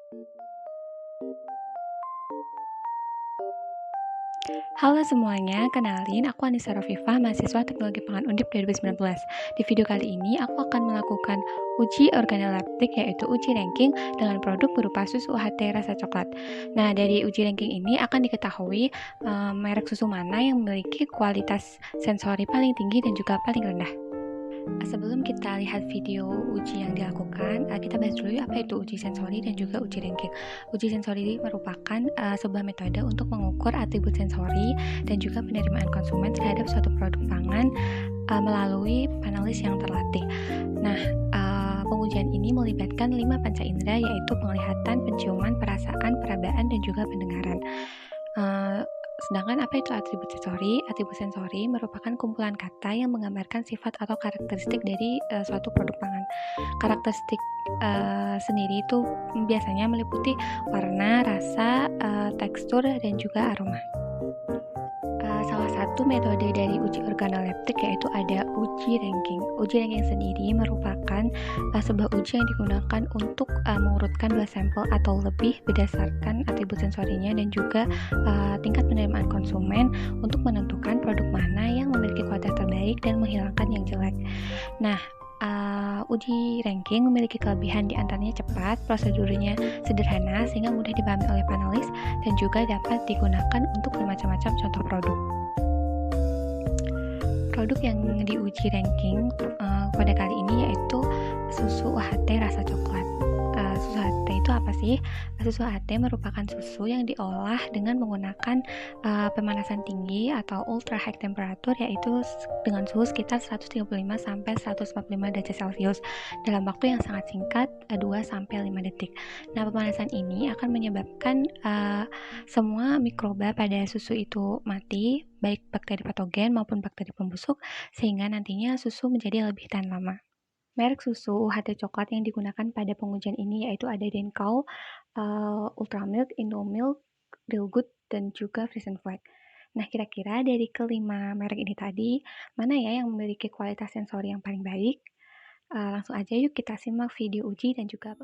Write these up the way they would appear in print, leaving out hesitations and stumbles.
Halo semuanya, kenalin aku Anissa Rofifah, mahasiswa Teknologi Pangan Undip 2019. Di video kali ini aku akan melakukan uji organoleptik yaitu uji ranking dengan produk berupa susu UHT rasa coklat. Nah, dari uji ranking ini akan diketahui merek susu mana yang memiliki kualitas sensori paling tinggi dan juga paling rendah. Sebelum kita lihat video uji yang dilakukan, kita bahas dulu apa itu uji sensori dan juga uji ranking. Uji sensori merupakan sebuah metode untuk mengukur atribut sensori dan juga penerimaan konsumen terhadap suatu produk pangan melalui panelis yang terlatih. Nah, pengujian ini melibatkan 5 panca indera yaitu penglihatan, penciuman, perasaan, perabaan, dan juga pendengaran. Sedangkan apa itu atribut sensori? Atribut sensori merupakan kumpulan kata yang menggambarkan sifat atau karakteristik dari suatu produk pangan. Karakteristik sendiri itu biasanya meliputi warna, rasa, tekstur, dan juga aroma. Salah satu metode dari uji organoleptik yaitu ada uji ranking. Uji ranking sendiri merupakan sebuah uji yang digunakan untuk mengurutkan 2 sampel atau lebih berdasarkan atribut sensorinya dan juga tingkat penerimaan konsumen untuk menentukan produk mana yang memiliki kualitas terbaik dan menghilangkan yang jelek. Nah, uji ranking memiliki kelebihan di antaranya cepat, prosedurnya sederhana sehingga mudah dipahami oleh panelis dan juga dapat digunakan untuk bermacam-macam contoh produk. Produk yang diuji ranking pada kali ini yaitu susu UHT rasa coklat. Susu UHT itu apa sih? Susu UHT merupakan susu yang diolah dengan menggunakan pemanasan tinggi atau ultra high temperature yaitu dengan suhu sekitar 135 sampai 145 derajat Celcius dalam waktu yang sangat singkat 2 sampai 5 detik. Nah, pemanasan ini akan menyebabkan semua mikroba pada susu itu mati, baik bakteri patogen maupun bakteri pembusuk, sehingga nantinya susu menjadi lebih tahan lama. Merek susu UHT coklat yang digunakan pada pengujian ini yaitu ada Denkow, Ultramilk, Indomilk, Real Good, dan juga Frisian Flag. Nah, kira-kira dari kelima merek ini tadi, mana ya yang memiliki kualitas sensori yang paling baik? Langsung aja yuk kita simak video uji dan juga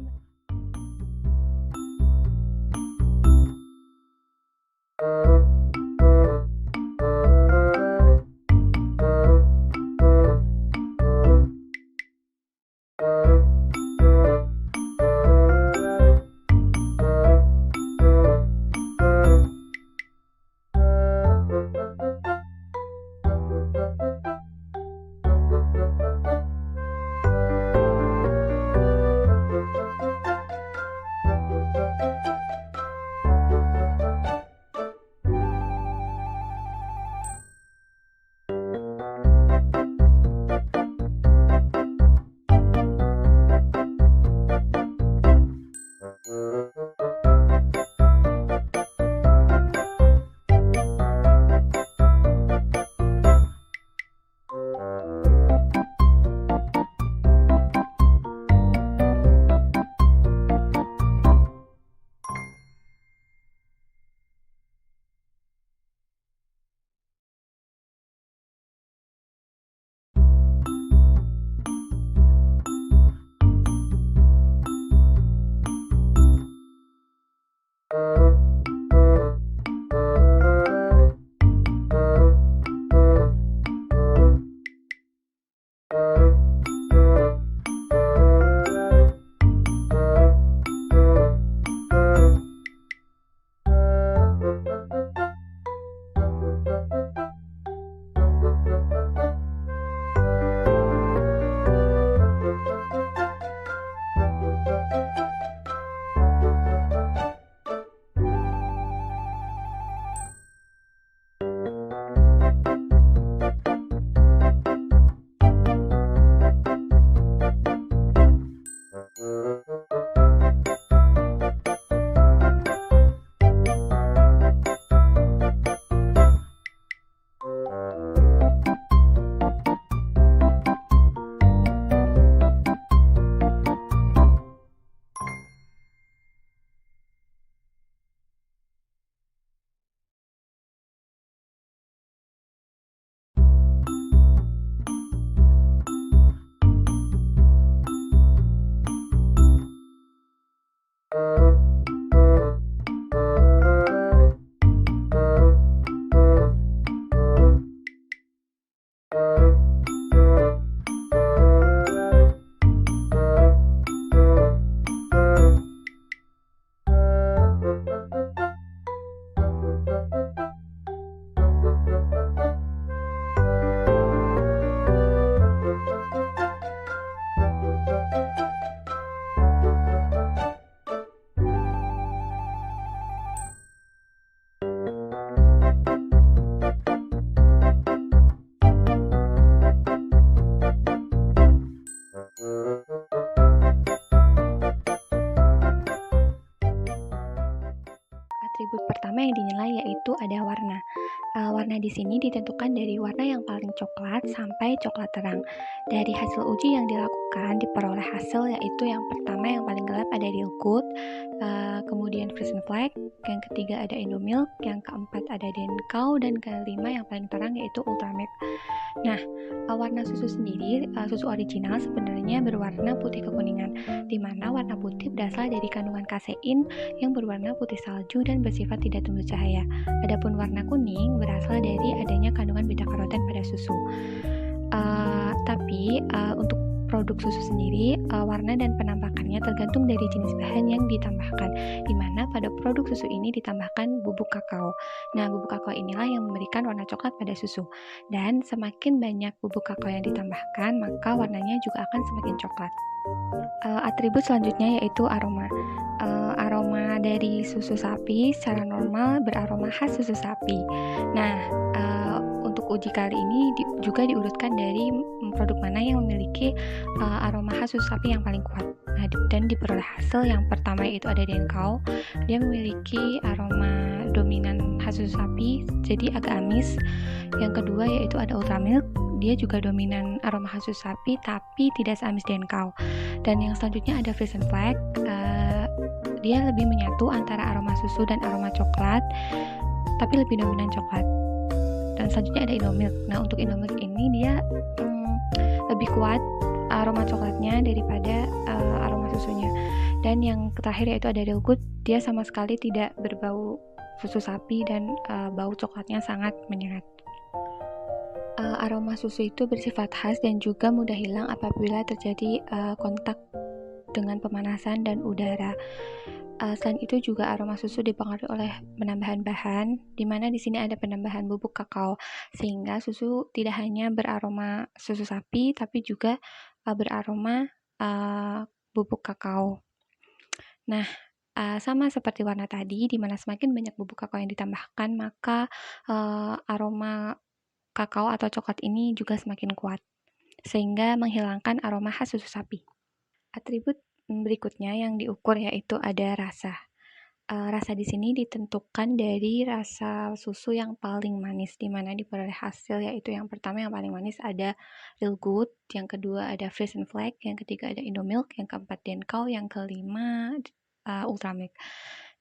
pertama yang dinilai yaitu ada warna. Warna di sini ditentukan dari warna yang paling coklat sampai coklat terang. Dari hasil uji yang dilakukan diperoleh hasil yaitu yang pertama yang paling gelap ada Real Good, kemudian Frozen Flag, yang ketiga ada Indomilk, yang keempat ada Denkau, dan kelima yang paling terang yaitu Ultramilk. Nah, warna susu sendiri, susu original sebenarnya berwarna putih kekuningan, di mana warna putih berasal dari kandungan kasein yang berwarna putih salju dan bersifat tidak tembus cahaya. Adapun warna kuning berasal dari adanya kandungan beta karoten pada susu. Tapi untuk produk susu sendiri, warna dan penampakannya tergantung dari jenis bahan yang ditambahkan, di mana pada produk susu ini ditambahkan bubuk kakao. Nah, bubuk kakao inilah yang memberikan warna coklat pada susu. Dan semakin banyak bubuk kakao yang ditambahkan, maka warnanya juga akan semakin coklat. Atribut selanjutnya yaitu aroma. Aroma dari susu sapi secara normal beraroma khas susu sapi. Nah, untuk uji kali ini juga diurutkan dari produk mana yang memiliki aroma khas susu sapi yang paling kuat. Nah, dan diperoleh hasil yang pertama yaitu ada Denkau. Dia memiliki aroma dominan khas susu sapi, jadi agak amis. Yang kedua yaitu ada Ultramilk. Dia juga dominan aroma khas susu sapi, tapi tidak seamis Denkau. Dan yang selanjutnya ada Frozen Flag. Dia lebih menyatu antara aroma susu dan aroma coklat, tapi lebih dominan coklat. Dan selanjutnya ada Indomilk. Nah, untuk Indomilk ini dia lebih kuat aroma coklatnya daripada aroma susunya. Dan yang terakhir yaitu ada Real Good. Dia sama sekali tidak berbau susu sapi dan bau coklatnya sangat menyengat. Aroma susu itu bersifat khas dan juga mudah hilang apabila terjadi kontak dengan pemanasan dan udara. Selain itu juga aroma susu dipengaruhi oleh penambahan bahan, di mana di sini ada penambahan bubuk kakao, sehingga susu tidak hanya beraroma susu sapi, tapi juga beraroma bubuk kakao. Nah, sama seperti warna tadi, di mana semakin banyak bubuk kakao yang ditambahkan, maka aroma kakao atau coklat ini juga semakin kuat, sehingga menghilangkan aroma khas susu sapi. Atribut berikutnya yang diukur yaitu ada rasa. Rasa di sini ditentukan dari rasa susu yang paling manis, di mana diperoleh hasil yaitu yang pertama yang paling manis ada Real Good, yang kedua ada Frozen Flag, yang ketiga ada Indomilk, yang keempat Denkau, yang kelima Ultramilk.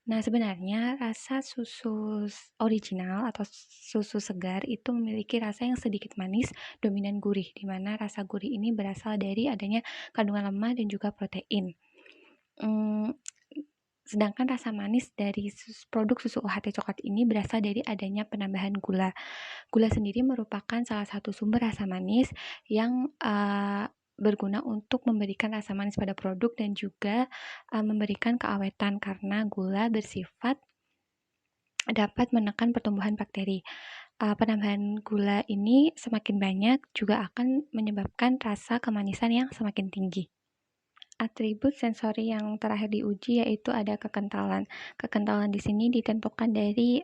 Nah, sebenarnya rasa susu original atau susu segar itu memiliki rasa yang sedikit manis, dominan gurih, di mana rasa gurih ini berasal dari adanya kandungan lemak dan juga protein. Sedangkan rasa manis dari produk susu UHT coklat ini berasal dari adanya penambahan gula. Gula sendiri merupakan salah satu sumber rasa manis yang berguna untuk memberikan rasa manis pada produk dan juga memberikan keawetan karena gula bersifat dapat menekan pertumbuhan bakteri. Penambahan gula ini semakin banyak juga akan menyebabkan rasa kemanisan yang semakin tinggi. Atribut sensori yang terakhir diuji yaitu ada kekentalan. Kekentalan di sini ditentukan dari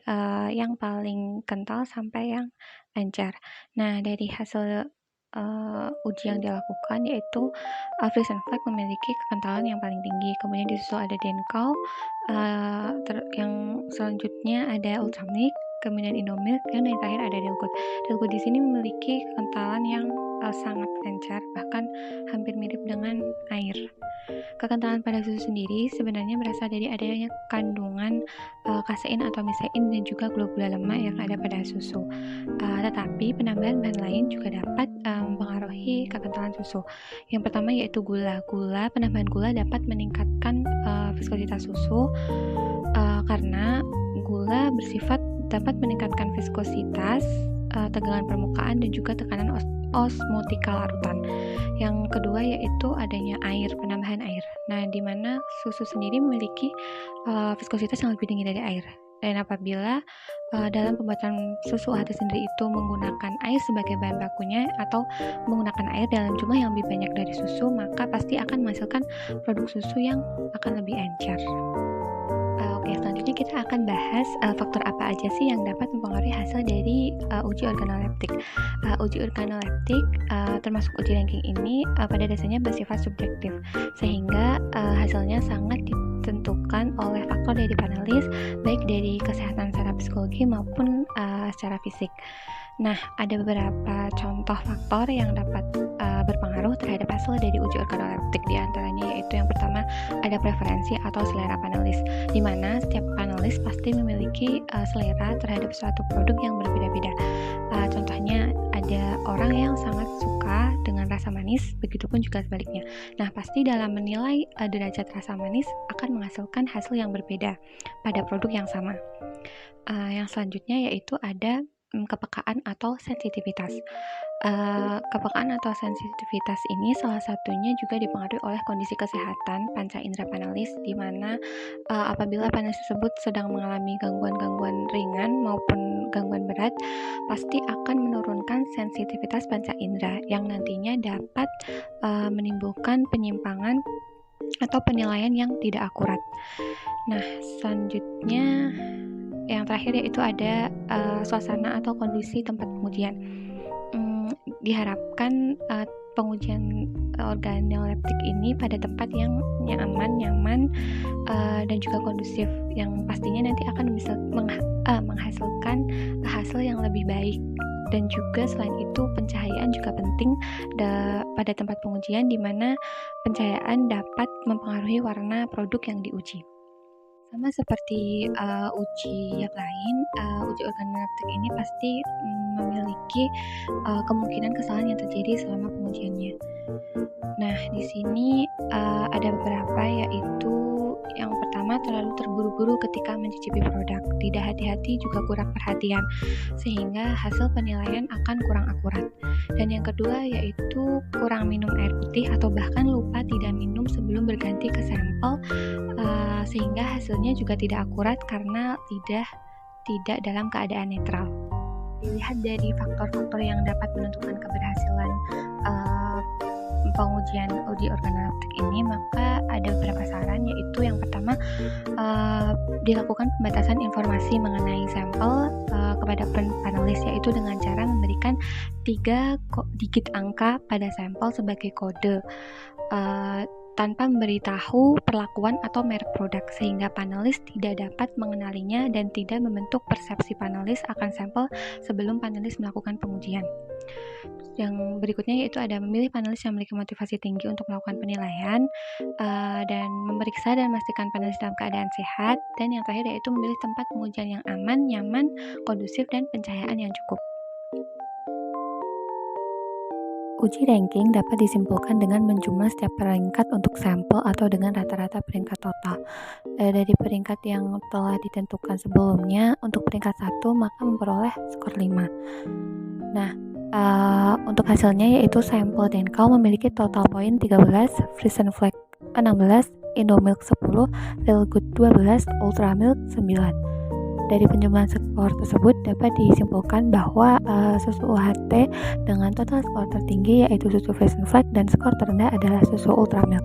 yang paling kental sampai yang encer. Nah, dari hasil uji yang dilakukan yaitu Frozen Flag memiliki kekentalan yang paling tinggi, kemudian disusul ada Denkau, yang selanjutnya ada Ultramilk, kemudian Indomilk, dan yang terakhir ada Real Good. Real Good di sini memiliki kekentalan yang sangat encer, bahkan hampir mirip dengan air. Kekentalan pada susu sendiri sebenarnya berasal dari adanya kandungan kasein atau misein dan juga gula-gula lemak yang ada pada susu. Tetapi penambahan bahan lain juga dapat mempengaruhi kekentalan susu. Yang pertama yaitu gula. Penambahan gula dapat meningkatkan viskositas susu karena gula bersifat dapat meningkatkan viskositas, tegangan permukaan dan juga tekanan osmotikal larutan. Yang kedua yaitu adanya air, penambahan air. Nah, di mana susu sendiri memiliki viskositas yang lebih tinggi dari air. Dan apabila dalam pembuatan susu UHT sendiri itu menggunakan air sebagai bahan bakunya atau menggunakan air dalam jumlah yang lebih banyak dari susu, maka pasti akan menghasilkan produk susu yang akan lebih encer. Oke, selanjutnya kita akan bahas faktor apa aja sih yang dapat mempengaruhi hasil dari uji organoleptik. Uji organoleptik termasuk uji ranking ini pada dasarnya bersifat subjektif, sehingga hasilnya sangat ditentukan oleh faktor dari panelis, baik dari kesehatan secara psikologi maupun secara fisik. Nah, ada beberapa contoh faktor yang dapat berpengaruh terhadap hasil dari uji organoleptik. Di antaranya yaitu yang pertama ada preferensi atau selera panelis, di mana setiap panelis pasti memiliki selera terhadap suatu produk yang berbeda-beda. Contohnya ada orang yang sangat suka dengan rasa manis, begitupun juga sebaliknya. Nah, pasti dalam menilai derajat rasa manis akan menghasilkan hasil yang berbeda pada produk yang sama. Yang selanjutnya yaitu ada kepekaan atau sensitivitas. Kepekaan atau sensitivitas ini salah satunya juga dipengaruhi oleh kondisi kesehatan panca indera panelis, di mana apabila panelis tersebut sedang mengalami gangguan-gangguan ringan maupun gangguan berat, pasti akan menurunkan sensitivitas panca indera yang nantinya dapat menimbulkan penyimpangan atau penilaian yang tidak akurat. Nah, selanjutnya yang terakhir yaitu ada suasana atau kondisi tempat pengujian. Diharapkan pengujian organoleptik ini pada tempat yang nyaman, dan juga kondusif, yang pastinya nanti akan bisa menghasilkan hasil yang lebih baik. Dan juga selain itu pencahayaan juga penting pada tempat pengujian, di mana pencahayaan dapat mempengaruhi warna produk yang diuji. Sama seperti uji yang lain, uji organoleptik ini pasti memiliki kemungkinan kesalahan yang terjadi selama pengujiannya. Nah, di sini ada beberapa, yaitu yang pertama terlalu terburu-buru ketika mencicipi produk, tidak hati-hati juga kurang perhatian, sehingga hasil penilaian akan kurang akurat. Dan yang kedua yaitu kurang minum air putih atau bahkan lupa tidak minum sebelum berganti ke sampel, sehingga hasilnya juga tidak akurat karena tidak dalam keadaan netral. Dilihat dari faktor-faktor yang dapat menentukan keberhasilan pengujian uji organoleptik ini, maka ada beberapa saran, yaitu yang pertama dilakukan pembatasan informasi mengenai sampel kepada panelis, yaitu dengan cara memberikan 3 digit angka pada sampel sebagai kode tanpa memberitahu perlakuan atau merek produk, sehingga panelis tidak dapat mengenalinya dan tidak membentuk persepsi panelis akan sampel sebelum panelis melakukan pengujian. Yang berikutnya yaitu ada memilih panelis yang memiliki motivasi tinggi untuk melakukan penilaian, dan memeriksa dan memastikan panelis dalam keadaan sehat. Dan yang terakhir yaitu memilih tempat pengujian yang aman, nyaman, kondusif, dan pencahayaan yang cukup. Uji ranking dapat disimpulkan dengan menjumlah setiap peringkat untuk sampel atau dengan rata-rata peringkat total. Dari peringkat yang telah ditentukan sebelumnya, untuk peringkat 1 maka memperoleh skor 5. Nah, untuk hasilnya yaitu sampel Denkau memiliki total poin 13, Friesenfleck 16, Indomilk 10, Feelgood 12, Ultramilk 9. Dari penjumlahan skor tersebut dapat disimpulkan bahwa susu UHT dengan total skor tertinggi yaitu susu Friesenfleck dan skor terendah adalah susu Ultramilk.